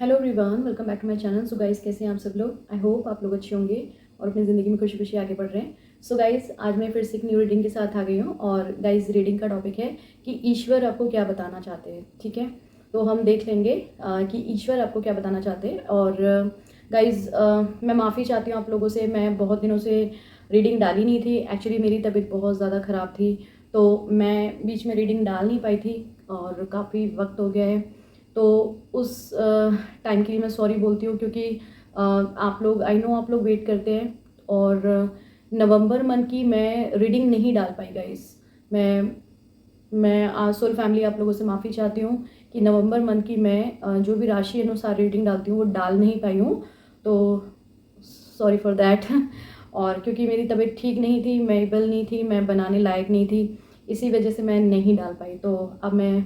Hello everyone, welcome back to my channel. So guys, कैसे हैं आप सब लोग? आई होप आप लोग अच्छे होंगे और अपनी ज़िंदगी में खुशी खुशी आगे बढ़ रहे हैं। सो गाइस, आज मैं फिर से एक न्यू रीडिंग के साथ आ गई हूँ और गाइस रीडिंग का टॉपिक है कि ईश्वर आपको क्या बताना चाहते हैं। ठीक है, तो हम देख लेंगे कि ईश्वर आपको क्या बताना चाहते हैं। और गाइस, मैं माफ़ी चाहती हूँ आप लोगों से, मैं बहुत दिनों से रीडिंग डाली नहीं थी। एक्चुअली मेरी तबीयत बहुत ज़्यादा ख़राब थी, तो मैं बीच में रीडिंग डाल नहीं पाई थी और काफ़ी वक्त हो गया है। तो उस टाइम के लिए मैं सॉरी बोलती हूँ, क्योंकि आप लोग, आई नो आप लोग वेट करते हैं। और नवंबर मंथ की मैं रीडिंग नहीं डाल पाई गाइस। मैं सोल फैमिली आप लोगों से माफ़ी चाहती हूँ कि नवंबर मंथ की मैं जो भी राशि अनुसार रीडिंग डालती हूँ वो डाल नहीं पाई हूँ, तो सॉरी फॉर दैट। और क्योंकि मेरी तबीयत ठीक नहीं थी, मैं वेल नहीं थी, मैं बनाने लायक नहीं थी, इसी वजह से मैं नहीं डाल पाई। तो अब मैं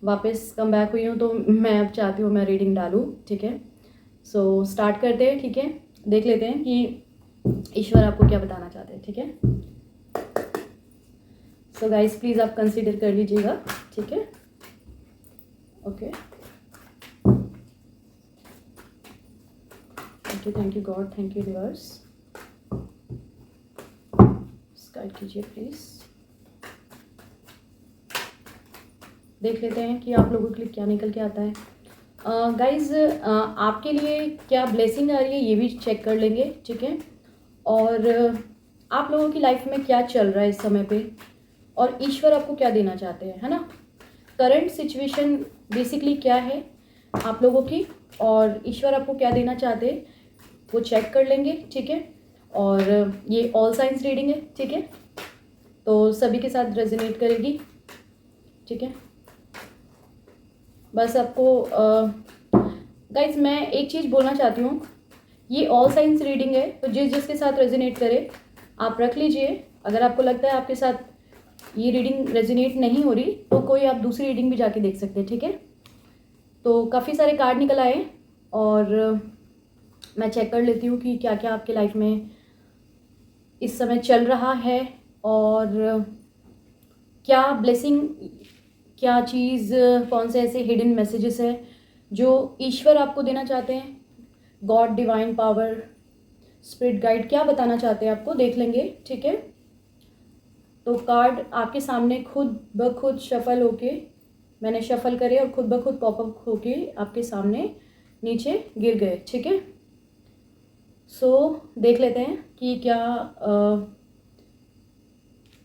वापस कम बैक हुई हूँ, तो मैं अब चाहती हूँ मैं रीडिंग डालूँ। ठीक है, सो स्टार्ट करते हैं। ठीक है, देख लेते हैं कि ईश्वर आपको क्या बताना चाहते हैं। ठीक है, सो गाइस प्लीज़ आप कंसीडर कर लीजिएगा। ठीक है, okay, thank you God, thank you universe. Guide कीजिए प्लीज़। देख लेते हैं कि आप लोगों के लिए क्या निकल के आता है। गाइज, आपके लिए क्या ब्लेसिंग आ रही है ये भी चेक कर लेंगे। ठीक है, और आप लोगों की लाइफ में क्या चल रहा है इस समय पे, और ईश्वर आपको क्या देना चाहते हैं, है ना। करंट सिचुएशन बेसिकली क्या है आप लोगों की, और ईश्वर आपको क्या देना चाहते हैं वो चेक कर लेंगे। ठीक है, और ये ऑल साइंस रीडिंग है। ठीक है, तो सभी के साथ रेजोनेट करेगी। ठीक है, बस आपको गाइज मैं एक चीज़ बोलना चाहती हूँ, ये ऑल साइंस रीडिंग है, तो जिस जिसके साथ रेजोनेट करे आप रख लीजिए। अगर आपको लगता है आपके साथ ये रीडिंग रेजोनेट नहीं हो रही, तो कोई आप दूसरी रीडिंग भी जाके देख सकते हैं। ठीक है, तो काफ़ी सारे कार्ड निकल आए और मैं चेक कर लेती हूँ कि क्या क्या आपके लाइफ में इस समय चल रहा है, और क्या ब्लेसिंग, क्या चीज़, कौन से ऐसे हिडन मैसेजेस है जो ईश्वर आपको देना चाहते हैं। God, divine power, spirit guide क्या बताना चाहते हैं आपको, देख लेंगे। ठीक है, तो कार्ड आपके सामने खुद ब खुद शफल होके, मैंने शफल करे और खुद ब खुद पॉपअप होके आपके सामने नीचे गिर गए। ठीक है, सो देख लेते हैं कि क्या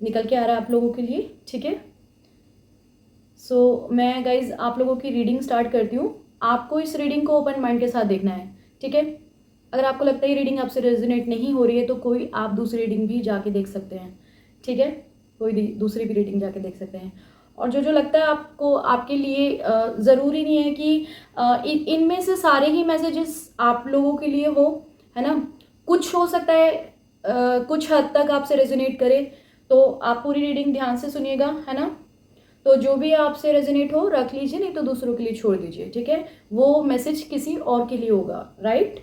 निकल के आ रहा है आप लोगों के लिए। ठीक है, सो मैं गाइज आप लोगों की रीडिंग स्टार्ट करती हूँ। आपको इस रीडिंग को ओपन माइंड के साथ देखना है। ठीक है, अगर आपको लगता है ये रीडिंग आपसे रेजोनेट नहीं हो रही है, तो कोई आप दूसरी रीडिंग भी जाके देख सकते हैं। ठीक है, कोई दूसरी भी रीडिंग जाके देख सकते हैं। और जो जो लगता है आपको आपके लिए ज़रूरी नहीं है कि इनमें से सारे ही मैसेजेस आप लोगों के लिए हो, है ना। कुछ हो सकता है कुछ हद तक आपसे रेजोनेट करे, तो आप पूरी रीडिंग ध्यान से सुनिएगा, है ना। तो जो भी आपसे रेजोनेट हो रख लीजिए, नहीं तो दूसरों के लिए छोड़ दीजिए। ठीक है, वो मैसेज किसी और के लिए होगा, राइट।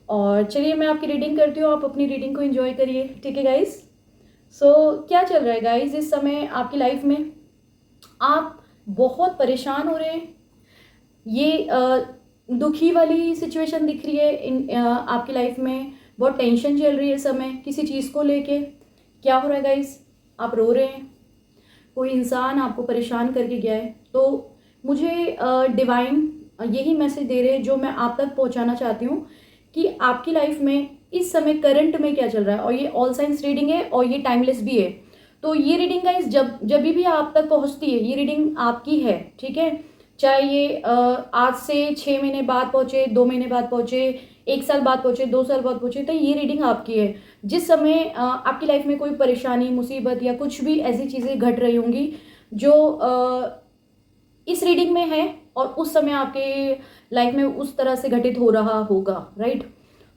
और चलिए मैं आपकी रीडिंग करती हूँ, आप अपनी रीडिंग को एंजॉय करिए। ठीक है गाइज, सो क्या चल रहा है गाइज इस समय आपकी लाइफ में? आप बहुत परेशान हो रहे हैं, ये दुखी वाली सिचुएशन दिख रही है आपकी लाइफ में। बहुत टेंशन चल रही है इस समय किसी चीज़ को लेके। क्या हो रहा है गाइज? आप रो रहे हैं, कोई इंसान आपको परेशान करके गया है। तो मुझे डिवाइन यही मैसेज दे रहे हैं जो मैं आप तक पहुंचाना चाहती हूँ, कि आपकी लाइफ में इस समय करंट में क्या चल रहा है। और ये ऑल साइंस रीडिंग है और ये टाइमलेस भी है। तो ये रीडिंग गाइस जब भी आप तक पहुंचती है, ये रीडिंग आपकी है। ठीक है, चाहे ये आज से 6 महीने बाद पहुंचे, 2 महीने बाद पहुंचे, 1 साल बाद पहुंचे, 2 साल बाद पहुंचे, तो ये रीडिंग आपकी है। जिस समय आपकी लाइफ में कोई परेशानी, मुसीबत या कुछ भी ऐसी चीज़ें घट रही होंगी जो इस रीडिंग में है, और उस समय आपके लाइफ में उस तरह से घटित हो रहा होगा, राइट।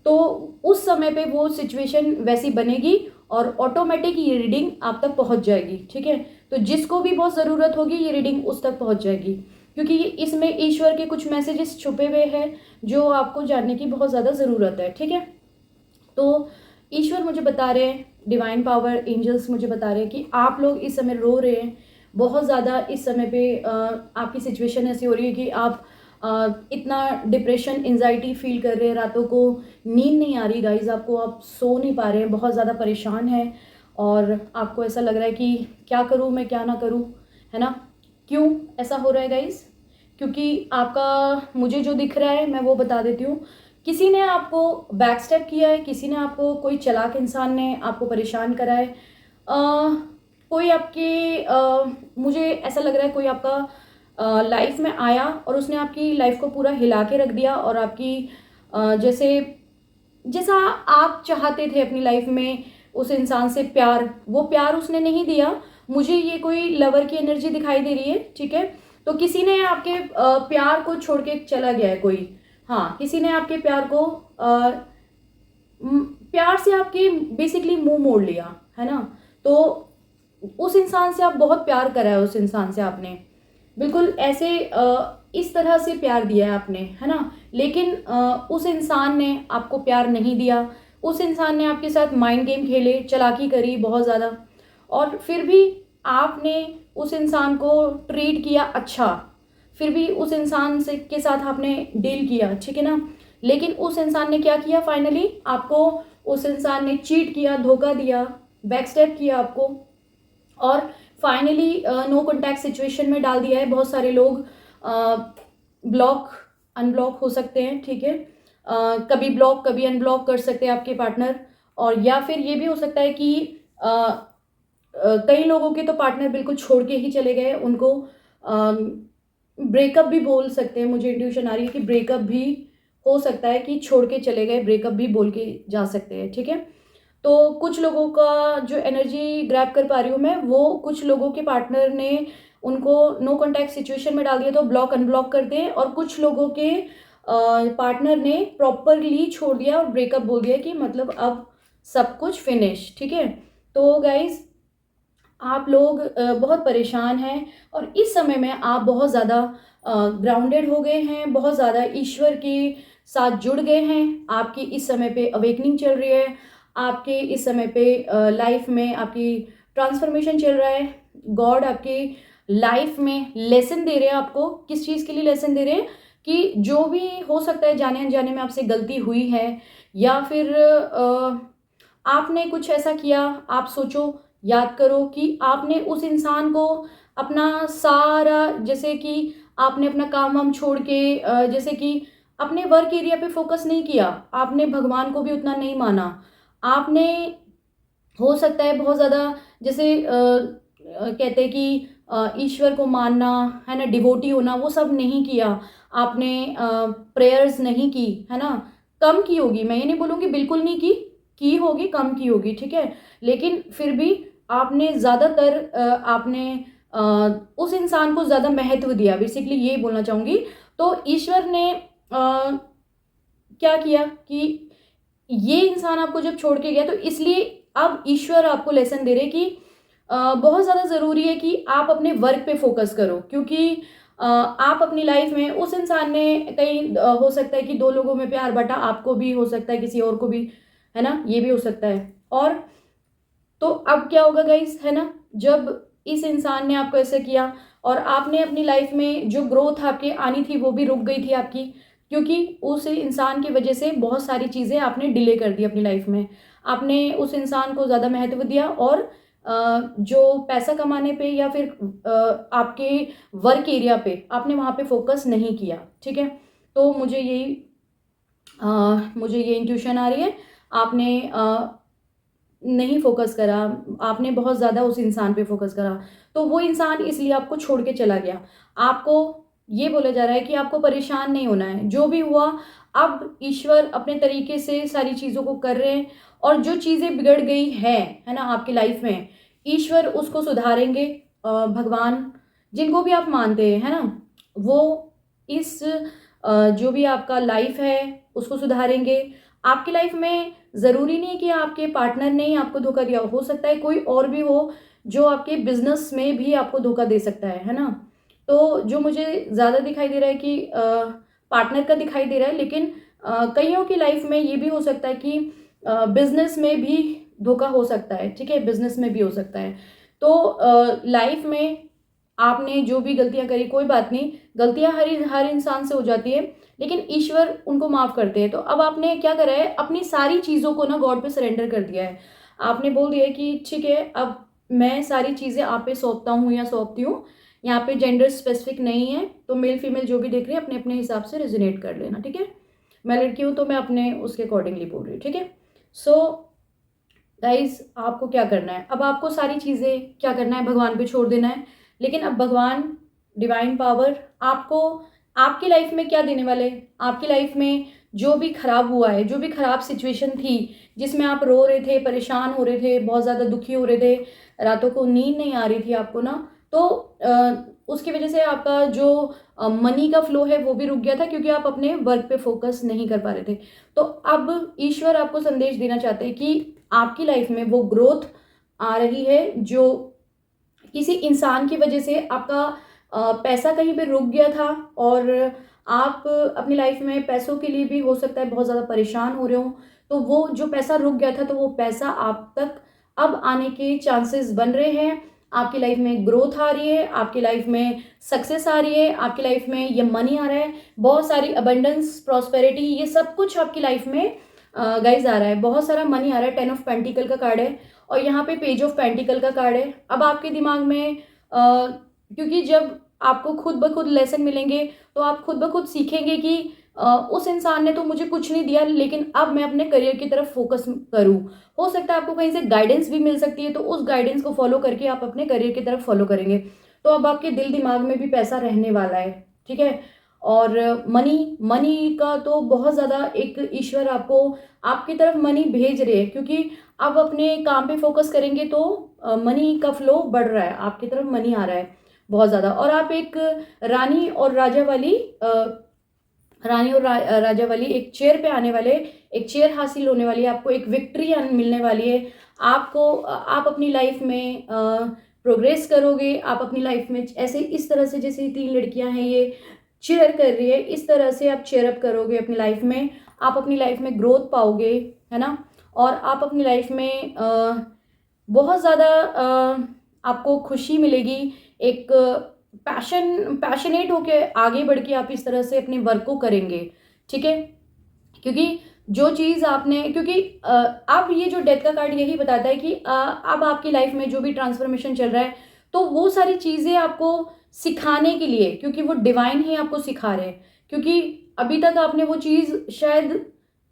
तो उस समय पे वो सिचुएशन वैसी बनेगी और ऑटोमेटिक ये रीडिंग आप तक पहुंच जाएगी। ठीक है, तो जिसको भी बहुत ज़रूरत होगी ये रीडिंग उस तक पहुंच जाएगी, क्योंकि इसमें ईश्वर के कुछ मैसेजेस छुपे हुए हैं जो आपको जानने की बहुत ज़्यादा ज़रूरत है। ठीक है, तो ईश्वर मुझे बता रहे हैं, डिवाइन पावर एंजल्स मुझे बता रहे हैं कि आप लोग इस समय रो रहे हैं बहुत ज़्यादा। इस समय पे आपकी सिचुएशन ऐसी हो रही है कि आप इतना डिप्रेशन एंजाइटी फील कर रहे हैं, रातों को नींद नहीं आ रही गाइज आपको, आप सो नहीं पा रहे हैं, बहुत ज़्यादा परेशान हैं और आपको ऐसा लग रहा है कि क्या करूँ मैं क्या ना करूँ, है ना। क्यों ऐसा हो रहा है गाइज? क्योंकि आपका मुझे जो दिख रहा है मैं वो बता देती हूँ। किसी ने आपको बैक स्टेप किया है, किसी ने आपको, कोई चालाक इंसान ने आपको परेशान करा है। कोई आपके मुझे ऐसा लग रहा है कोई आपका लाइफ में आया और उसने आपकी लाइफ को पूरा हिला के रख दिया और आपकी जैसे जैसा आप चाहते थे अपनी लाइफ में उस इंसान से प्यार, वो प्यार उसने नहीं दिया। मुझे ये कोई लवर की एनर्जी दिखाई दे रही है, ठीक है। तो किसी ने आपके प्यार को छोड़ के चला गया है कोई, हाँ, किसी ने आपके प्यार को प्यार से आपके बेसिकली मुंह मोड़ लिया, है ना। तो उस इंसान से आप बहुत प्यार करा है, उस इंसान से आपने बिल्कुल ऐसे इस तरह से प्यार दिया है आपने, है ना। लेकिन उस इंसान ने आपको प्यार नहीं दिया, उस इंसान ने आपके साथ माइंड गेम खेले, चालाकी करी बहुत ज़्यादा, और फिर भी आपने उस इंसान को ट्रीट किया अच्छा, फिर भी उस इंसान से के साथ आपने डील किया, ठीक है ना। लेकिन उस इंसान ने क्या किया, फाइनली आपको उस इंसान ने चीट किया, धोखा दिया, बैकस्टेप किया आपको, और फाइनली नो कॉन्टैक्ट सिचुएशन में डाल दिया है। बहुत सारे लोग ब्लॉक अनब्लॉक हो सकते हैं, ठीक है। कभी ब्लॉक कभी अनब्लॉक कर सकते हैं आपके पार्टनर, और या फिर ये भी हो सकता है कि कई लोगों के तो पार्टनर बिल्कुल छोड़ के ही चले गए, उनको ब्रेकअप भी बोल सकते हैं। मुझे इंट्यूशन आ रही है कि ब्रेकअप भी हो सकता है कि छोड़ के चले गए, ब्रेकअप भी बोल के जा सकते हैं, ठीक है। तो कुछ लोगों का जो एनर्जी ग्रैब कर पा रही हूँ मैं, वो कुछ लोगों के पार्टनर ने उनको नो कॉन्टैक्ट सिचुएशन में डाल दिया तो ब्लॉक अनब्लॉक कर दें, और कुछ लोगों के पार्टनर ने प्रॉपरली छोड़ दिया और ब्रेकअप बोल दिया कि मतलब अब सब कुछ फिनिश, ठीक है। तो गाइज आप लोग बहुत परेशान हैं और इस समय में आप बहुत ज़्यादा ग्राउंडेड हो गए हैं, बहुत ज़्यादा ईश्वर के साथ जुड़ गए हैं। आपकी इस समय पे अवेकनिंग चल रही है, आपके इस समय पे लाइफ में आपकी ट्रांसफॉर्मेशन चल रहा है। गॉड आपके लाइफ में लेसन दे रहे हैं आपको। किस चीज़ के लिए लेसन दे रहे हैं? कि जो भी हो सकता है जाने अनजाने में आपसे गलती हुई है, या फिर आपने कुछ ऐसा किया, आप सोचो, याद करो कि आपने उस इंसान को अपना सारा, जैसे कि आपने अपना काम वाम छोड़ के जैसे कि अपने वर्क एरिया पे फोकस नहीं किया, आपने भगवान को भी उतना नहीं माना, आपने हो सकता है बहुत ज़्यादा जैसे कहते हैं कि ईश्वर को मानना, है ना, डिवोटी होना, वो सब नहीं किया आपने, प्रेयर्स नहीं की, है ना, कम की होगी, मैं ये नहीं बोलूँगी बिल्कुल नहीं की होगी, कम की होगी, ठीक है। लेकिन फिर भी आपने ज़्यादातर आपने उस इंसान को ज़्यादा महत्व दिया, बेसिकली ये बोलना चाहूँगी। तो ईश्वर ने क्या किया कि ये इंसान आपको जब छोड़ के गया, तो इसलिए अब ईश्वर आपको लेसन दे रहे कि बहुत ज़्यादा ज़रूरी है कि आप अपने वर्क पे फोकस करो, क्योंकि आप अपनी लाइफ में उस इंसान ने कहीं हो सकता है कि दो लोगों में प्यार बटा, आपको भी हो सकता है किसी और को भी, है ना, ये भी हो सकता है। और तो अब क्या होगा गाइस, है ना, जब इस इंसान ने आपको ऐसे किया और आपने अपनी लाइफ में जो ग्रोथ आपके आनी थी वो भी रुक गई थी आपकी, क्योंकि उस इंसान की वजह से बहुत सारी चीज़ें आपने डिले कर दी अपनी लाइफ में। आपने उस इंसान को ज़्यादा महत्व दिया और जो पैसा कमाने पे या फिर आपके वर्क एरिया पे आपने वहाँ पे फोकस नहीं किया, ठीक है। तो मुझे ये इंट्यूशन आ रही है, आपने नहीं फोकस करा, आपने बहुत ज़्यादा उस इंसान पे फोकस करा, तो वो इंसान इसलिए आपको छोड़ के चला गया। आपको ये बोला जा रहा है कि आपको परेशान नहीं होना है, जो भी हुआ अब ईश्वर अपने तरीके से सारी चीज़ों को कर रहे हैं, और जो चीज़ें बिगड़ गई है ना आपकी लाइफ में, ईश्वर उसको सुधारेंगे। भगवान जिनको भी आप मानते हैं, है ना, वो इस जो भी आपका लाइफ है उसको सुधारेंगे। आपकी लाइफ में ज़रूरी नहीं कि आपके पार्टनर ने ही आपको धोखा दिया, हो सकता है कोई और भी हो जो आपके बिजनेस में भी आपको धोखा दे सकता है ना। तो जो मुझे ज़्यादा दिखाई दे रहा है कि पार्टनर का दिखाई दे रहा है, लेकिन कईयों की लाइफ में ये भी हो सकता है कि बिजनेस में भी धोखा हो सकता है, ठीक है, बिजनेस में भी हो सकता है। तो लाइफ में आपने जो भी गलतियां करी, कोई बात नहीं, गलतियां हर इंसान से हो जाती है, लेकिन ईश्वर उनको माफ़ करते हैं। तो अब आपने क्या करा है, अपनी सारी चीज़ों को ना गॉड पे सरेंडर कर दिया है। आपने बोल दिया है कि ठीक है, अब मैं सारी चीज़ें आप पे सौंपता हूँ या सौंपती हूँ। यहाँ पे जेंडर स्पेसिफिक नहीं है, तो मेल फीमेल जो भी देख रहे हैं अपने अपने हिसाब से रेजोनेट कर लेना, ठीक है। मैं लड़की हूँ तो मैं अपने उसके अकॉर्डिंगली बोल रही हूँ, ठीक है। सो गाइज, आपको क्या करना है, अब आपको सारी चीज़ें क्या करना है, भगवान पे छोड़ देना है। लेकिन अब भगवान, डिवाइन पावर आपको आपकी लाइफ में क्या देने वाले हैं, आपकी लाइफ में जो भी खराब हुआ है, जो भी खराब सिचुएशन थी जिसमें आप रो रहे थे, परेशान हो रहे थे, बहुत ज़्यादा दुखी हो रहे थे, रातों को नींद नहीं आ रही थी आपको ना, तो उसकी वजह से आपका जो मनी का फ्लो है वो भी रुक गया था, क्योंकि आप अपने वर्क पे फोकस नहीं कर पा रहे थे। तो अब ईश्वर आपको संदेश देना चाहते हैं कि आपकी लाइफ में वो ग्रोथ आ रही है, जो किसी इंसान की वजह से आपका पैसा कहीं पे रुक गया था, और आप अपनी लाइफ में पैसों के लिए भी हो सकता है बहुत ज़्यादा परेशान हो रहे हो। तो वो जो पैसा रुक गया था, तो वो पैसा आप तक अब आने के चांसेस बन रहे हैं। आपकी लाइफ में ग्रोथ आ रही है, आपकी लाइफ में सक्सेस आ रही है, आपकी लाइफ में ये मनी आ रहा है, बहुत सारी अबंडेंस, प्रॉस्पेरिटी, ये सब कुछ आपकी लाइफ में गाइज आ रहा है। बहुत सारा मनी आ रहा है। 10 ऑफ पेंटिकल का कार्ड है और यहाँ पे पेज ऑफ पेंटिकल का कार्ड है। अब आपके दिमाग में क्योंकि जब आपको खुद ब खुद लेसन मिलेंगे, तो आप खुद ब खुद सीखेंगे कि उस इंसान ने तो मुझे कुछ नहीं दिया, लेकिन अब मैं अपने करियर की तरफ फोकस करूं। हो सकता है आपको कहीं से गाइडेंस भी मिल सकती है, तो उस गाइडेंस को फॉलो करके आप अपने करियर की तरफ फॉलो करेंगे। तो अब आपके दिल दिमाग में भी पैसा रहने वाला है, ठीक है। और मनी मनी का तो बहुत ज़्यादा एक ईश्वर आपको आपकी तरफ मनी भेज रहे हैं, क्योंकि आप अपने काम पे फोकस करेंगे तो मनी का फ्लो बढ़ रहा है, आपकी तरफ मनी आ रहा है बहुत ज़्यादा। और आप एक रानी और राजा वाली राजा वाली एक चेयर पे आने वाले, एक चेयर हासिल होने वाली है, आपको एक विक्ट्री मिलने वाली है। आपको आप अपनी लाइफ में प्रोग्रेस करोगे। आप अपनी लाइफ में ऐसे इस तरह से, जैसे 3 लड़कियां हैं ये चेयर कर रही है, इस तरह से आप चेयर अप करोगे अपनी लाइफ में। आप अपनी लाइफ में ग्रोथ पाओगे, है ना। और आप अपनी लाइफ में बहुत ज़्यादा आपको खुशी मिलेगी। एक पैशनेट होके आगे बढ़ के आप इस तरह से अपने वर्क को करेंगे, ठीक है। क्योंकि जो चीज़ आपने, क्योंकि अब ये जो डेथ का कार्ड यही बताता है कि अब आपकी लाइफ में जो भी ट्रांसफॉर्मेशन चल रहा है, तो वो सारी चीज़ें आपको सिखाने के लिए, क्योंकि वो डिवाइन ही आपको सिखा रहे हैं। क्योंकि अभी तक आपने वो चीज़ शायद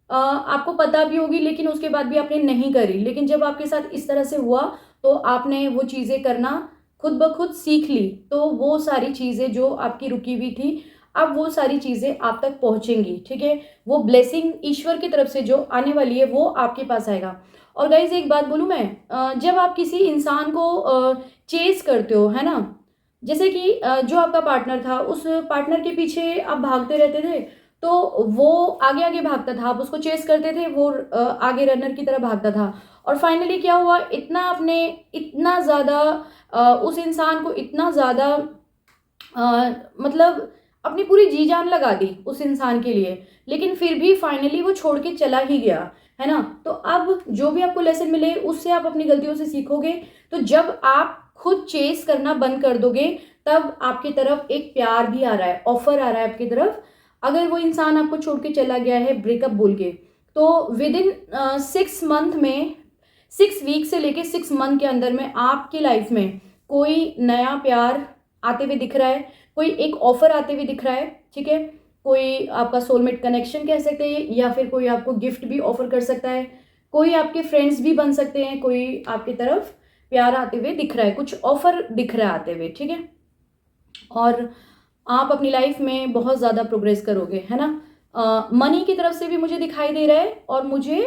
आपको पता भी होगी, लेकिन उसके बाद भी आपने नहीं करी। लेकिन जब आपके साथ इस तरह से हुआ, तो आपने वो चीज़ें करना खुद ब खुद सीख ली। तो वो सारी चीज़ें जो आपकी रुकी हुई थी, अब वो सारी चीज़ें आप तक पहुँचेंगी, ठीक है। वो ब्लेसिंग ईश्वर की तरफ से जो आने वाली है, वो आपके पास आएगा। और गाइज एक बात बोलूँ मैं, जब आप किसी इंसान को चेस करते हो, है ना, जैसे कि जो आपका पार्टनर था, उस पार्टनर के पीछे आप भागते रहते थे, तो वो आगे आगे भागता था, आप उसको चेस करते थे, वो आगे रनर की तरह भागता था। और फाइनली क्या हुआ, इतना आपने इतना ज़्यादा उस इंसान को इतना ज़्यादा मतलब अपनी पूरी जी जान लगा दी उस इंसान के लिए, लेकिन फिर भी फाइनली वो छोड़ के चला ही गया, है ना। तो अब जो भी आपको लेसन मिले, उससे आप अपनी गलतियों से सीखोगे। तो जब आप खुद चेस करना बंद कर दोगे, तब आपकी तरफ एक प्यार भी आ रहा है, ऑफर आ रहा है आपकी तरफ। अगर वो इंसान आपको छोड़ के चला गया है ब्रेकअप बोल के, तो विद इन 6 मंथ में, 6 वीक से लेके 6 मंथ के अंदर में आपकी लाइफ में कोई नया प्यार आते हुए दिख रहा है, कोई एक ऑफर आते हुए दिख रहा है, ठीक है। कोई आपका सोलमेट कनेक्शन कह सकते हैं, या फिर कोई आपको गिफ्ट भी ऑफर कर सकता है, कोई आपके फ्रेंड्स भी बन सकते हैं, कोई आपकी तरफ प्यार आते हुए दिख रहा है, कुछ ऑफर दिख रहा है आते हुए, ठीक है। और आप अपनी लाइफ में बहुत ज़्यादा प्रोग्रेस करोगे, है ना। मनी की तरफ से भी मुझे दिखाई दे रहा है, और मुझे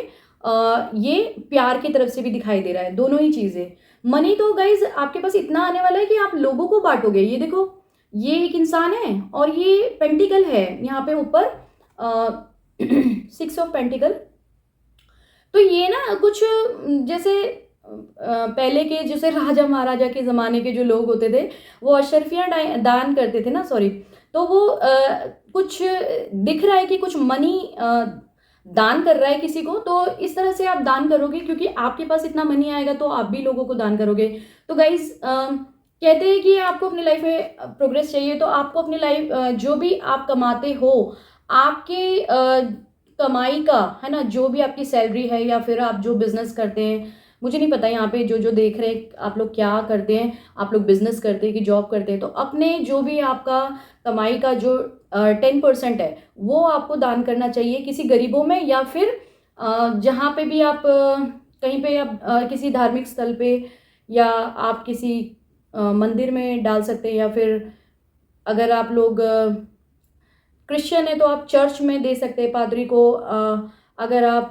ये प्यार की तरफ से भी दिखाई दे रहा है, दोनों ही चीज़ें। मनी तो गाइज आपके पास इतना आने वाला है कि आप लोगों को बांटोगे। ये देखो, ये एक इंसान है और ये पेंटिकल है यहाँ पे ऊपर, 6 ऑफ पेंटिकल। तो ये ना कुछ जैसे पहले के जैसे राजा महाराजा के ज़माने के जो लोग होते थे, वो अशर्फियाँ दान करते थे ना, सॉरी। तो वो कुछ दिख रहा है कि कुछ मनी दान कर रहा है किसी को। तो इस तरह से आप दान करोगे, क्योंकि आपके पास इतना मनी आएगा तो आप भी लोगों को दान करोगे। तो गाइज कहते हैं कि आपको अपनी लाइफ में प्रोग्रेस चाहिए, तो आपको अपनी लाइफ जो भी आप कमाते हो, आपके कमाई का, है ना, जो भी आपकी सैलरी है या फिर आप जो बिजनेस करते हैं, मुझे नहीं पता यहाँ पे जो जो देख रहे हैं आप लोग क्या करते हैं, आप लोग बिजनेस करते हैं कि जॉब करते हैं, तो अपने जो भी आपका कमाई का जो 10% है वो आपको दान करना चाहिए किसी गरीबों में, या फिर जहाँ पे भी आप कहीं पे आप किसी धार्मिक स्थल पे, या आप किसी मंदिर में डाल सकते हैं, या फिर अगर आप लोग क्रिश्चियन है तो आप चर्च में दे सकते हैं पादरी को, अगर आप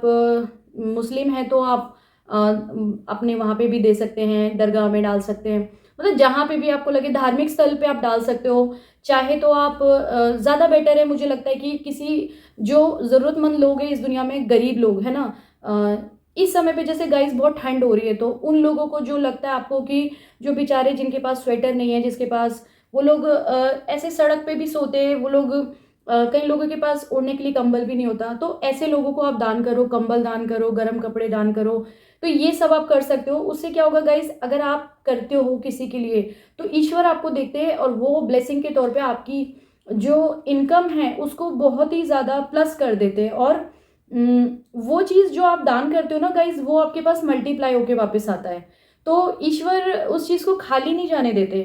मुस्लिम हैं तो आप अपने वहाँ पे भी दे सकते हैं, दरगाह में डाल सकते हैं, मतलब जहाँ पे भी आपको लगे धार्मिक स्थल पे आप डाल सकते हो। चाहे तो आप ज़्यादा बेटर है, मुझे लगता है कि किसी जो ज़रूरतमंद लोग हैं इस दुनिया में, गरीब लोग है ना, इस समय पे जैसे गाइस बहुत ठंड हो रही है, तो उन लोगों को जो लगता है आपको कि जो बेचारे जिनके पास स्वेटर नहीं है, जिसके पास, वो लोग ऐसे सड़क पे भी सोते हैं, वो लोग कई लोगों के पास ओढ़ने के लिए कंबल भी नहीं होता, तो ऐसे लोगों को आप दान करो, कंबल दान करो, गर्म कपड़े दान करो, तो ये सब आप कर सकते हो। उससे क्या होगा गाइस, अगर आप करते हो किसी के लिए तो ईश्वर आपको देखते हैं और वो ब्लेसिंग के तौर पे आपकी जो इनकम है उसको बहुत ही ज़्यादा प्लस कर देते हैं, और वो चीज़ जो आप दान करते हो ना गाइस, वो आपके पास मल्टीप्लाई होके वापस आता है, तो ईश्वर उस चीज़ को खाली नहीं जाने देते।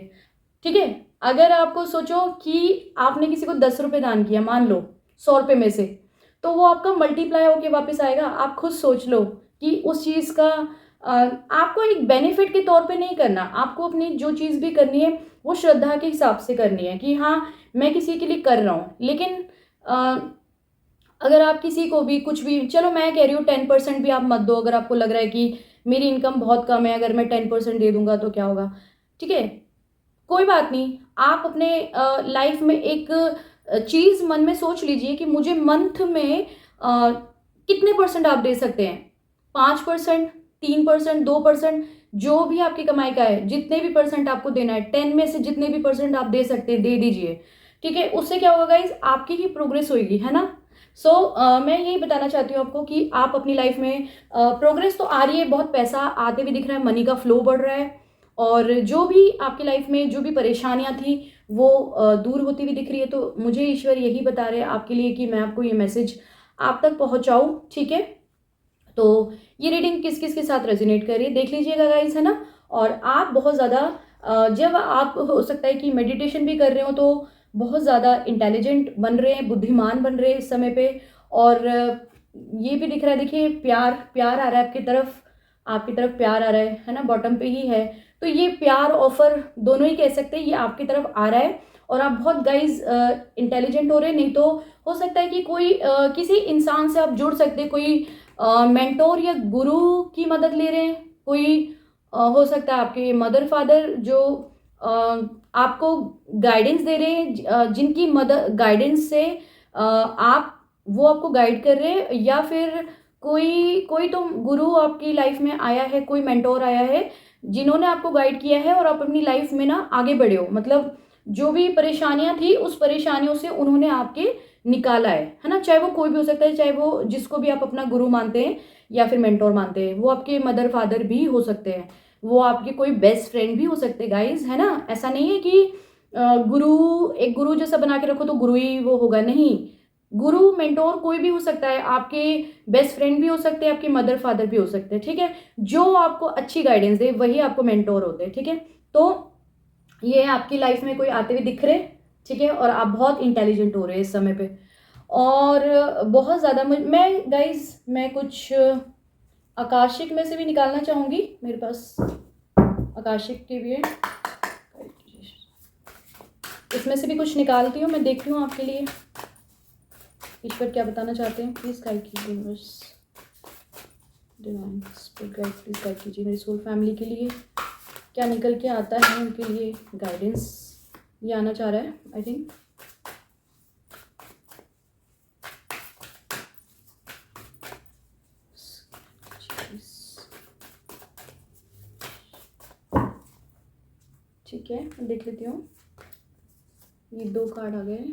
ठीक है, अगर आपको सोचो कि आपने किसी को 10 रुपये दान किया, मान लो 100 रुपये में से, तो वो आपका मल्टीप्लाई होके वापस आएगा। आप खुद सोच लो कि उस चीज़ का आपको एक बेनिफिट के तौर पे नहीं करना, आपको अपनी जो चीज़ भी करनी है वो श्रद्धा के हिसाब से करनी है कि हाँ मैं किसी के लिए कर रहा हूँ। लेकिन अगर आप किसी को भी कुछ भी, चलो मैं कह रही हूँ 10% भी आप मत दो, अगर आपको लग रहा है कि मेरी इनकम बहुत कम है, अगर मैं 10% दे दूंगा तो क्या होगा, ठीक है, कोई बात नहीं। आप अपने लाइफ में एक चीज़ मन में सोच लीजिए कि मुझे मंथ में कितने परसेंट आप दे सकते हैं, 5%, 3%, 2%, जो भी आपकी कमाई का है, जितने भी परसेंट आपको देना है, 10 में से जितने भी परसेंट आप दे सकते हैं दे दीजिए। ठीक है, उससे क्या होगा गाइज, आपकी ही प्रोग्रेस होगी, है ना। सो मैं यही बताना चाहती हूँ आपको कि आप अपनी लाइफ में प्रोग्रेस तो आ रही है, बहुत पैसा आते भी दिख रहा है, मनी का फ्लो बढ़ रहा है, और जो भी आपकी लाइफ में जो भी परेशानियां थी वो दूर होती हुई दिख रही है, तो मुझे ईश्वर यही बता रहे हैं आपके लिए कि मैं आपको ये मैसेज आप तक पहुंचाऊं। ठीक है, तो ये रीडिंग किस किस के साथ रेजोनेट कर रही है देख लीजिएगा गाइस, है ना। और आप बहुत ज़्यादा जब आप हो सकता है कि मेडिटेशन भी कर रहे हो तो बहुत ज़्यादा इंटेलिजेंट बन रहे हैं, बुद्धिमान बन रहे हैं इस समय पे, और ये भी दिख रहा है, देखिए प्यार प्यार आ रहा है आपकी तरफ प्यार आ रहा है ना, बॉटम पे ही है, तो ये प्यार ऑफर दोनों ही कह सकते हैं, ये आपकी तरफ आ रहा है, और आप बहुत गाइज इंटेलिजेंट हो रहे हैं। नहीं तो हो सकता है कि कोई किसी इंसान से आप जुड़ सकते हैं, कोई मेंटोर या गुरु की मदद ले रहे हैं, कोई हो सकता है आपके मदर फादर जो आपको गाइडेंस दे रहे हैं, जिनकी मदद गाइडेंस से आप वो आपको गाइड कर रहे हैं, या फिर कोई कोई तो गुरु आपकी लाइफ में आया है, कोई मेंटोर आया है जिन्होंने आपको गाइड किया है, और आप अपनी लाइफ में ना आगे बढ़े हो, मतलब जो भी परेशानियां थी उस परेशानियों से उन्होंने आपके निकाला है ना। चाहे वो कोई भी हो सकता है, चाहे वो जिसको भी आप अपना गुरु मानते हैं या फिर मेंटोर मानते हैं, वो आपके मदर फादर भी हो सकते हैं, वो आपके कोई बेस्ट फ्रेंड भी हो सकते हैं गाइज, है ना। ऐसा नहीं है कि गुरु एक गुरु जैसा बना के रखो तो गुरु ही वो होगा, नहीं, गुरु मेंटोर कोई भी हो सकता है, आपके बेस्ट फ्रेंड भी हो सकते हैं, आपके मदर फादर भी हो सकते हैं। ठीक है, जो आपको अच्छी गाइडेंस दे वही आपको मेंटोर होते हैं। ठीक है, तो ये आपकी लाइफ में कोई आते हुए दिख रहे, ठीक है, और आप बहुत इंटेलिजेंट हो रहे हैं इस समय पे, और बहुत ज़्यादा मैं गाइज मैं कुछ आकाशिक में से भी निकालना चाहूँगी, मेरे पास आकाशिक के भी है, इसमें से भी कुछ निकालती हूँ, मैं देखती हूँ आपके लिए ईश्वर क्या बताना चाहते हैं। प्लीज़ गाइड कीजिए universe, divine spirit guide, please guide कीजिए मेरी सोल फैमिली के लिए, क्या निकल के आता है उनके लिए गाइडेंस, ये आना चाह रहा है आई थिंक। ठीक है, मैं देख लेती हूँ, ये 2 कार्ड आ गए।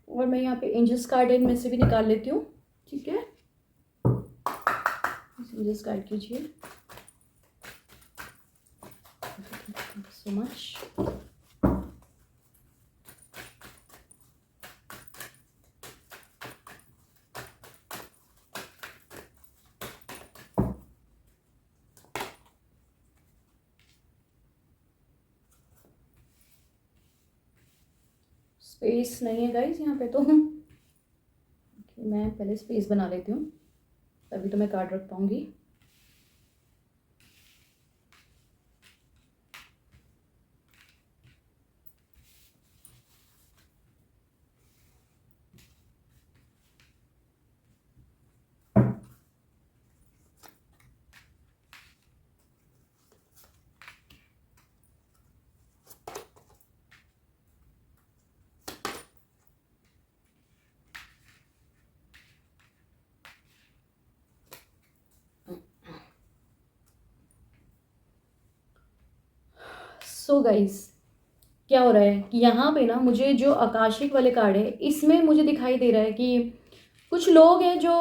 और मैं यहाँ पे एंजल्स कार्ड इनमें से भी निकाल लेती हूँ, ठीक है। एंजल्स कार्ड कीजिए। So much. स्पेस नहीं है गाइस यहाँ पे, तो मैं पहले स्पेस बना लेती हूँ, तभी तो मैं कार्ड रख पाऊंगी। सो गाइस, क्या हो रहा है कि यहाँ पे ना मुझे जो आकाशिक वाले कार्ड है इसमें मुझे दिखाई दे रहा है कि कुछ लोग हैं जो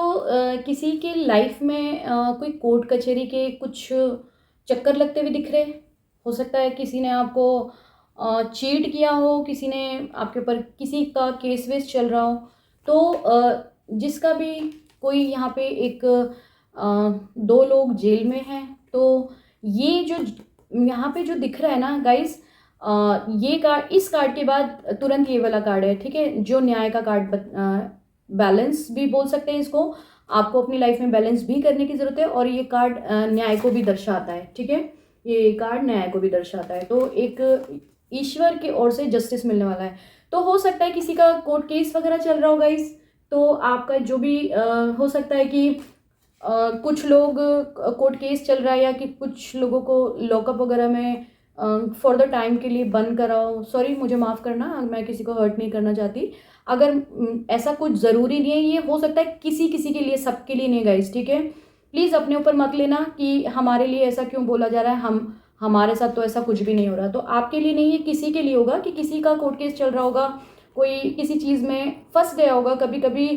किसी के लाइफ में कोई कोर्ट कचहरी के कुछ चक्कर लगते हुए दिख रहे हैं। हो सकता है किसी ने आपको चीट किया हो, किसी ने आपके ऊपर, किसी का केस वेस चल रहा हो, तो जिसका भी कोई यहाँ पे एक दो लोग जेल में हैं। तो ये जो यहाँ पे जो दिख रहा है ना गाइस, ये कार्ड, इस कार्ड के बाद तुरंत ये वाला कार्ड है, ठीक है, जो न्याय का कार्ड, बैलेंस भी बोल सकते हैं इसको। आपको अपनी लाइफ में बैलेंस भी करने की ज़रूरत है, और ये कार्ड न्याय को भी दर्शाता है, ठीक है। ये कार्ड न्याय को भी दर्शाता है, तो एक ईश्वर की ओर से जस्टिस मिलने वाला है। तो हो सकता है किसी का कोर्ट केस वगैरह चल रहा हो गाइस, तो आपका जो भी हो सकता है कि कुछ लोग कोर्ट केस चल रहा है, या कि कुछ लोगों को लॉकअप वगैरह में फॉर द टाइम के लिए बंद कराओ। सॉरी, मुझे माफ़ करना, मैं किसी को हर्ट नहीं करना चाहती। अगर ऐसा कुछ ज़रूरी नहीं है, ये हो सकता है किसी किसी के लिए, सबके लिए नहीं गाइस, ठीक है। प्लीज़ अपने ऊपर मत लेना कि हमारे लिए ऐसा क्यों बोला जा रहा है, हमारे साथ तो ऐसा कुछ भी नहीं हो रहा। तो आपके लिए नहीं है, किसी के लिए होगा कि किसी का कोर्ट केस चल रहा होगा, कोई किसी चीज़ में फंस गया होगा। कभी कभी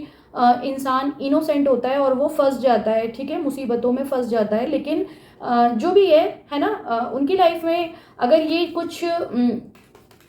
इंसान इनोसेंट होता है और वो फंस जाता है, ठीक है, मुसीबतों में फंस जाता है। लेकिन जो भी है ना, उनकी लाइफ में अगर ये कुछ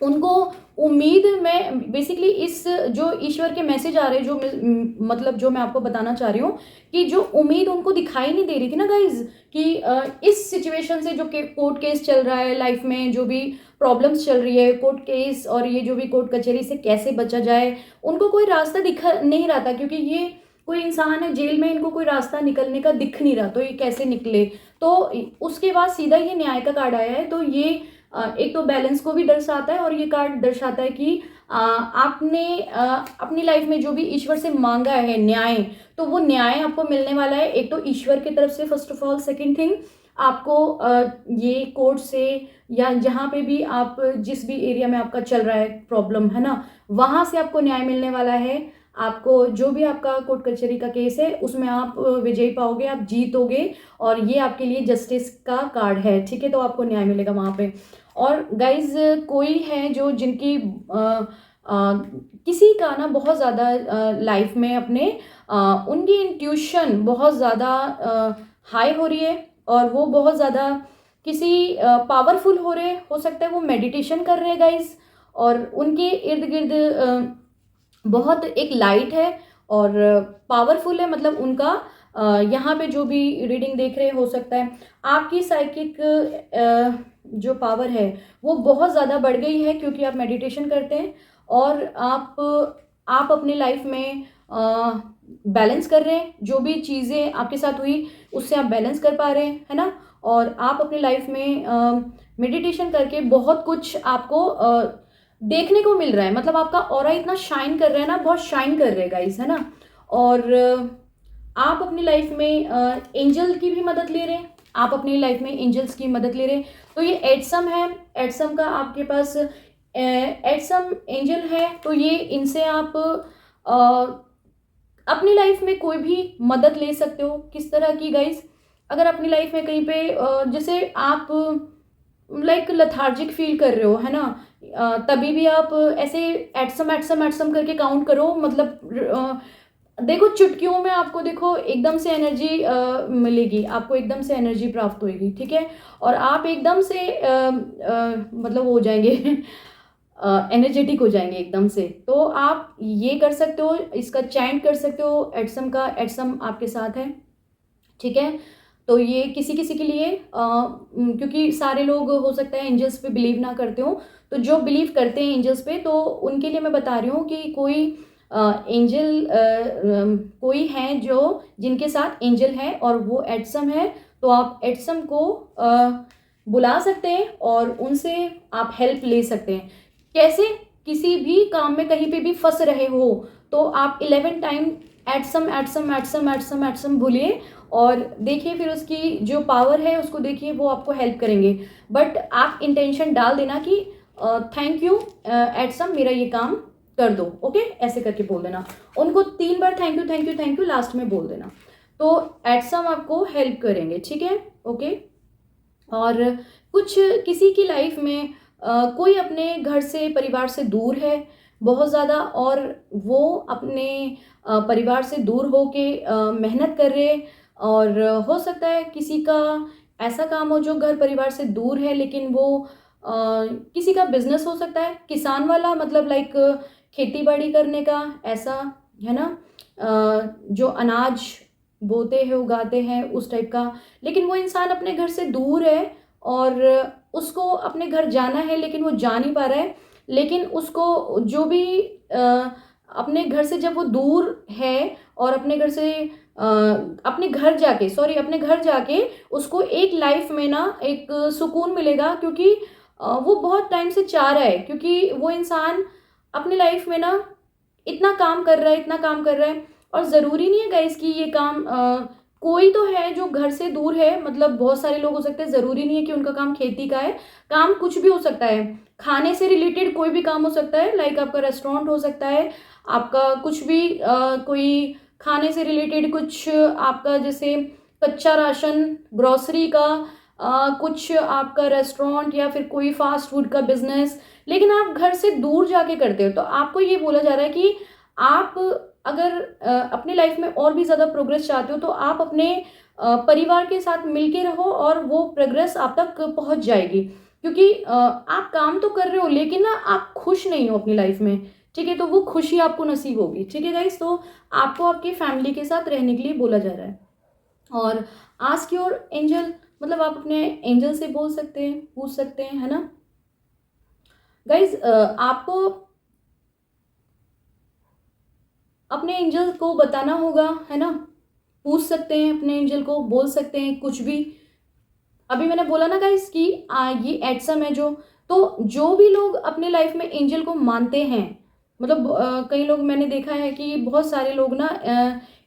उनको उम्मीद में, बेसिकली इस जो ईश्वर के मैसेज आ रहे हैं, जो मतलब जो मैं आपको बताना चाह रही हूँ कि जो उम्मीद उनको दिखाई नहीं दे रही थी ना गाइज, कि इस सिचुएशन से जो कोर्ट केस चल रहा है लाइफ में, जो भी प्रॉब्लम्स चल रही है कोर्ट केस, और ये जो भी कोर्ट कचहरी से कैसे बचा जाए, उनको कोई रास्ता दिख नहीं रहा था, क्योंकि ये कोई इंसान है जेल में, इनको कोई रास्ता निकलने का दिख नहीं रहा, तो ये कैसे निकले। तो उसके बाद सीधा ये न्याय का कार्ड आया है। तो ये एक तो बैलेंस को भी दर्शाता है, और ये कार्ड दर्शाता है कि आपने अपनी लाइफ में जो भी ईश्वर से मांगा है न्याय, तो वो न्याय आपको मिलने वाला है। एक तो ईश्वर की तरफ से first of all, second thing आपको ये कोर्ट से, या जहाँ पे भी आप, जिस भी एरिया में आपका चल रहा है प्रॉब्लम है ना, वहाँ से आपको न्याय मिलने वाला है। आपको जो भी आपका कोर्ट कचहरी का केस है उसमें आप विजयी पाओगे, आप जीतोगे, और ये आपके लिए जस्टिस का कार्ड है, ठीक है। तो आपको न्याय मिलेगा वहाँ पे। और गाइज, कोई है जो जिनकी किसी का ना बहुत ज़्यादा लाइफ में अपने उनकी इंट्यूशन बहुत ज़्यादा हाई हो रही है, और वो बहुत ज़्यादा किसी पावरफुल हो सकता है वो मेडिटेशन कर रहे हैं गाइज, और उनके इर्द गिर्द बहुत एक लाइट है और पावरफुल है, मतलब उनका यहाँ पे जो भी रीडिंग देख रहे हो सकता है आपकी साइकिक जो पावर है वो बहुत ज़्यादा बढ़ गई है, क्योंकि आप मेडिटेशन करते हैं, और आप अपनी लाइफ में बैलेंस कर रहे हैं। जो भी चीज़ें आपके साथ हुई उससे आप बैलेंस कर पा रहे हैं, है ना। और आप अपनी लाइफ में मेडिटेशन करके बहुत कुछ आपको देखने को मिल रहा है, मतलब आपका ऑरा इतना शाइन कर रहा है ना, बहुत शाइन कर रहे गाइस, है ना। और आप अपनी लाइफ में एंजल की भी मदद ले रहे हैं, आप अपनी लाइफ में एंजल्स की मदद ले रहे हैं। तो ये एडसम है, एडसम का आपके पास एडसम एंजल है, तो ये इनसे आप अपनी लाइफ में कोई भी मदद ले सकते हो। किस तरह की गाइस, अगर अपनी लाइफ में कहीं पे जैसे आप लाइक लथार्जिक फील कर रहे हो, है ना, तभी भी आप ऐसे एटसम एटसम एटसम करके काउंट करो, मतलब देखो चुटकियों में आपको देखो एकदम से एनर्जी मिलेगी, आपको एकदम से एनर्जी प्राप्त होगी, ठीक है। और आप एकदम से मतलब हो जाएंगे एनर्जेटिक हो जाएंगे एकदम से। तो आप ये कर सकते हो, इसका चैंट कर सकते हो, एटसम का, एटसम आपके साथ है, ठीक है। तो ये किसी किसी के लिए क्योंकि सारे लोग हो सकता है एंजल्स पे बिलीव ना करते हो, तो जो बिलीव करते हैं एंजल्स पे, तो उनके लिए मैं बता रही हूँ कि कोई एंजल कोई है जो जिनके साथ एंजल है और वो एटसम है, तो आप एटसम को बुला सकते हैं और उनसे आप हेल्प ले सकते हैं। कैसे? किसी भी काम में कहीं पे भी फंस रहे हो तो आप 11 टाइम एटसम एटसम एटसम एटसम एटसम बोलिए और देखिए, फिर उसकी जो पावर है उसको देखिए, वो आपको हेल्प करेंगे। बट आप इंटेंशन डाल देना कि थैंक यू एटसम, मेरा ये काम कर दो, ओके, ऐसे करके बोल देना उनको 3 बार, thank you thank you thank you last में बोल देना, तो एटसम आपको हेल्प करेंगे, ठीक है, ओके। और कुछ किसी की लाइफ में कोई अपने घर से, परिवार से दूर है बहुत ज़्यादा, और वो अपने परिवार से दूर हो के मेहनत कर रहे, और हो सकता है किसी का ऐसा काम हो जो घर परिवार से दूर है, लेकिन वो किसी का बिजनेस हो सकता है किसान वाला, मतलब लाइक खेती बाड़ी करने का, ऐसा है ना, जो अनाज बोते हैं, उगाते हैं, उस टाइप का। लेकिन वो इंसान अपने घर से दूर है और उसको अपने घर जाना है, लेकिन वो जा नहीं पा रहा है। लेकिन उसको जो भी अपने घर से, जब वो दूर है और अपने घर से अपने घर जाके, सॉरी, अपने घर जाके उसको एक लाइफ में ना एक सुकून मिलेगा, क्योंकि वो बहुत टाइम से चाह रहा है, क्योंकि वो इंसान अपनी लाइफ में ना इतना काम कर रहा है, इतना काम कर रहा है। और ज़रूरी नहीं है गाइस कि ये काम कोई तो है जो घर से दूर है, मतलब बहुत सारे लोग हो सकते हैं, ज़रूरी नहीं है कि उनका काम खेती का है, काम कुछ भी हो सकता है, खाने से रिलेटेड कोई भी काम हो सकता है, लाइक आपका रेस्टोरेंट हो सकता है, आपका कुछ भी कोई खाने से रिलेटेड कुछ आपका, जैसे कच्चा राशन, ग्रॉसरी का, कुछ आपका रेस्टोरेंट या फिर कोई फास्ट फूड का बिजनेस, लेकिन आप घर से दूर जाके करते हो। तो आपको ये बोला जा रहा है कि आप अगर अपनी लाइफ में और भी ज़्यादा प्रोग्रेस चाहते हो, तो आप अपने परिवार के साथ मिलके रहो और वो प्रोग्रेस आप तक पहुंच जाएगी, क्योंकि आप काम तो कर रहे हो लेकिन ना आप खुश नहीं हो अपनी लाइफ में, ठीक है। तो वो खुशी आपको नसीब होगी, ठीक है गाइस। तो आपको आपकी फैमिली के साथ रहने के लिए बोला जा रहा है। और आस्क योर एंजल, मतलब आप अपने एंजल से बोल सकते हैं, पूछ सकते हैं, है ना गाइज। आपको अपने एंजल को बताना होगा, है ना, पूछ सकते हैं अपने एंजल को, बोल सकते हैं कुछ भी। अभी मैंने बोला ना गाइस कि ये एटसम है जो, तो जो भी लोग अपने लाइफ में एंजल को मानते हैं, मतलब कई लोग मैंने देखा है कि बहुत सारे लोग ना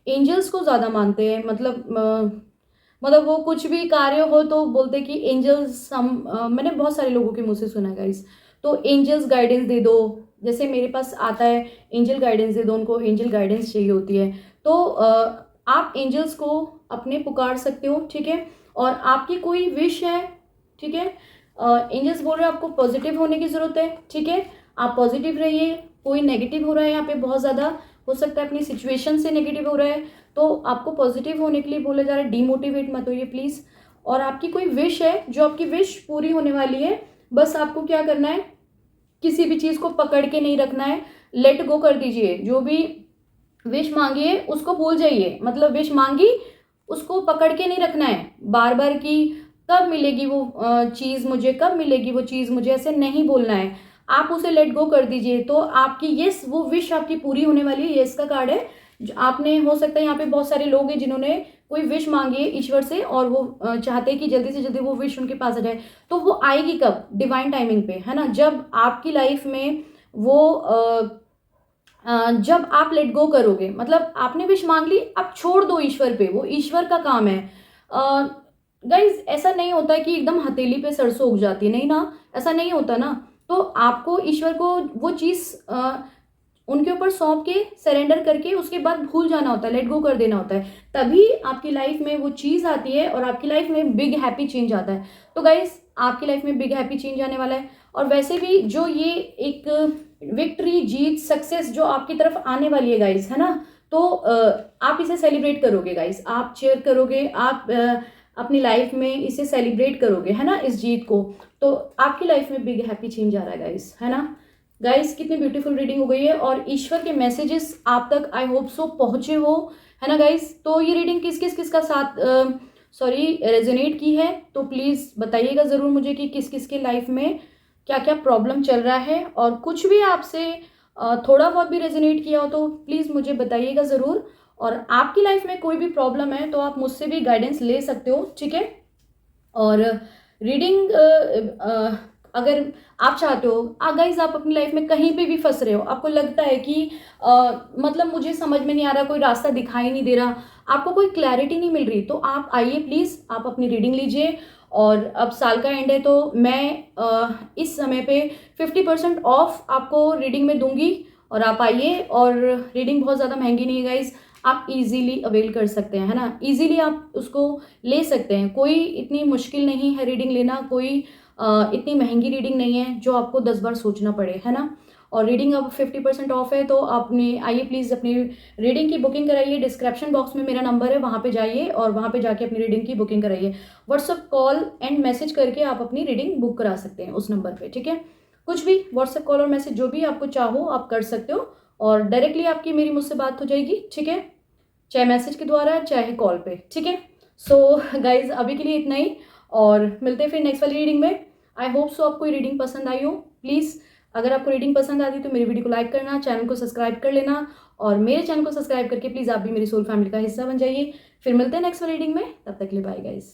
एंजल्स को ज़्यादा मानते हैं, मतलब वो कुछ भी कार्य हो तो बोलते कि एंजल्स हम मैंने बहुत सारे लोगों के मुंह से सुना है गाइस। तो एंजल्स गाइडेंस दे दो, जैसे मेरे पास आता है एंजल गाइडेंस दे दो, उनको एंजल गाइडेंस चाहिए होती है, तो आप एंजल्स को अपने पुकार सकते हो, ठीक है। और आपकी कोई विश है, ठीक है, एंजल्स बोल रहे हैं आपको पॉजिटिव होने की ज़रूरत है, ठीक है, आप पॉजिटिव रहिए। कोई नेगेटिव हो रहा है यहाँ पे, बहुत ज़्यादा हो सकता है अपनी सिचुएशन से नेगेटिव हो रहा है, तो आपको पॉजिटिव होने के लिए बोला जा रहा है, डीमोटिवेट मत होइए प्लीज़। और आपकी कोई विश है, जो आपकी विश पूरी होने वाली है, बस आपको क्या करना है, किसी भी चीज़ को पकड़ के नहीं रखना है, लेट गो कर दीजिए। जो भी विश मांगिए उसको भूल जाइए, मतलब विश मांगी उसको पकड़ के नहीं रखना है बार बार कि कब मिलेगी वो चीज़ मुझे, कब मिलेगी वो चीज़ मुझे, ऐसे नहीं बोलना है, आप उसे लेट गो कर दीजिए। तो आपकी यस, वो विश आपकी पूरी होने वाली है। यस का कार्ड है जो आपने, हो सकता है यहाँ पे बहुत सारे लोग हैं जिन्होंने कोई विश मांगी है ईश्वर से, और वो चाहते हैं कि जल्दी से जल्दी वो विश उनके पास आ जाए। तो वो आएगी कब? डिवाइन टाइमिंग पे, है ना, जब आपकी लाइफ में वो जब आप लेट गो करोगे, मतलब आपने विश मांग ली, आप छोड़ दो ईश्वर पे, वो ईश्वर का काम है। गाइज ऐसा नहीं होता है कि एकदम हथेली पे सरसों उग जाती है, नहीं ना, ऐसा नहीं होता ना। तो आपको ईश्वर को वो चीज़ उनके ऊपर सौंप के सरेंडर करके उसके बाद भूल जाना होता है, लेट गो कर देना होता है, तभी आपकी लाइफ में वो चीज़ आती है और आपकी लाइफ में बिग हैप्पी चेंज आता है। तो गाइस आपकी लाइफ में बिग हैप्पी चेंज आने वाला है। और वैसे भी जो ये एक विक्ट्री, जीत, सक्सेस जो आपकी तरफ आने वाली है गाइस, है ना, तो आप इसे सेलिब्रेट करोगे गाइस, आप चेयर करोगे, आप अपनी लाइफ में इसे सेलिब्रेट करोगे, है ना, इस जीत को। तो आपकी लाइफ में बिग हैप्पी चेंज आ रहा है गाइस, है ना। गाइस कितनी ब्यूटीफुल रीडिंग हो गई है और ईश्वर के मैसेजेस आप तक आई होप सो पहुंचे हो, है ना गाइस। तो ये रीडिंग किसका साथ रेजोनेट की है, तो प्लीज़ बताइएगा ज़रूर मुझे कि किस किस के लाइफ में क्या क्या प्रॉब्लम चल रहा है, और कुछ भी आपसे थोड़ा बहुत भी रेजोनेट किया हो तो प्लीज़ मुझे बताइएगा ज़रूर। और आपकी लाइफ में कोई भी प्रॉब्लम है तो आप मुझसे भी गाइडेंस ले सकते हो, ठीक है। और रीडिंग अगर आप चाहते हो, गाइज आप अपनी लाइफ में कहीं पे भी फंस रहे हो, आपको लगता है कि मतलब मुझे समझ में नहीं आ रहा, कोई रास्ता दिखाई नहीं दे रहा, आपको कोई क्लैरिटी नहीं मिल रही, तो आप आइए प्लीज़, आप अपनी रीडिंग लीजिए। और अब साल का एंड है तो मैं इस समय पे 50% ऑफ आपको रीडिंग में दूंगी, और आप आइए। और रीडिंग बहुत ज़्यादा महंगी नहीं है गाइज, आप इजीली अवेल कर सकते हैं, है ना, इजीली आप उसको ले सकते हैं, कोई इतनी मुश्किल नहीं है रीडिंग लेना, कोई इतनी महंगी रीडिंग नहीं है जो आपको 10 बार सोचना पड़े, है ना। और रीडिंग अब 50% ऑफ है, तो आपने आइए प्लीज़ अपनी रीडिंग की बुकिंग कराइए। डिस्क्रिप्शन बॉक्स में मेरा नंबर है, वहाँ पे जाइए और वहाँ पे जाके अपनी रीडिंग की बुकिंग कराइए। व्हाट्सअप कॉल एंड मैसेज करके आप अपनी रीडिंग बुक करा सकते हैं उस नंबर पे, ठीक है। कुछ भी व्हाट्सअप कॉल और मैसेज जो भी आपको चाहो आप कर सकते हो, और डायरेक्टली आपकी मेरी मुझसे बात हो जाएगी, ठीक है, चाहे मैसेज के द्वारा चाहे कॉल पे, ठीक है। सो गाइज अभी के लिए इतना ही, और मिलते हैं फिर नेक्स्ट वाली रीडिंग में। आई होप सो आपको रीडिंग पसंद आई हो। प्लीज़ अगर आपको रीडिंग पसंद आती तो मेरी वीडियो को लाइक करना, चैनल को सब्सक्राइब कर लेना, और मेरे चैनल को सब्सक्राइब करके प्लीज़ आप भी मेरी सोल फैमिली का हिस्सा बन जाइए। फिर मिलते हैं नेक्स्ट वाली रीडिंग में, तब तक के लिए बाय गाइज।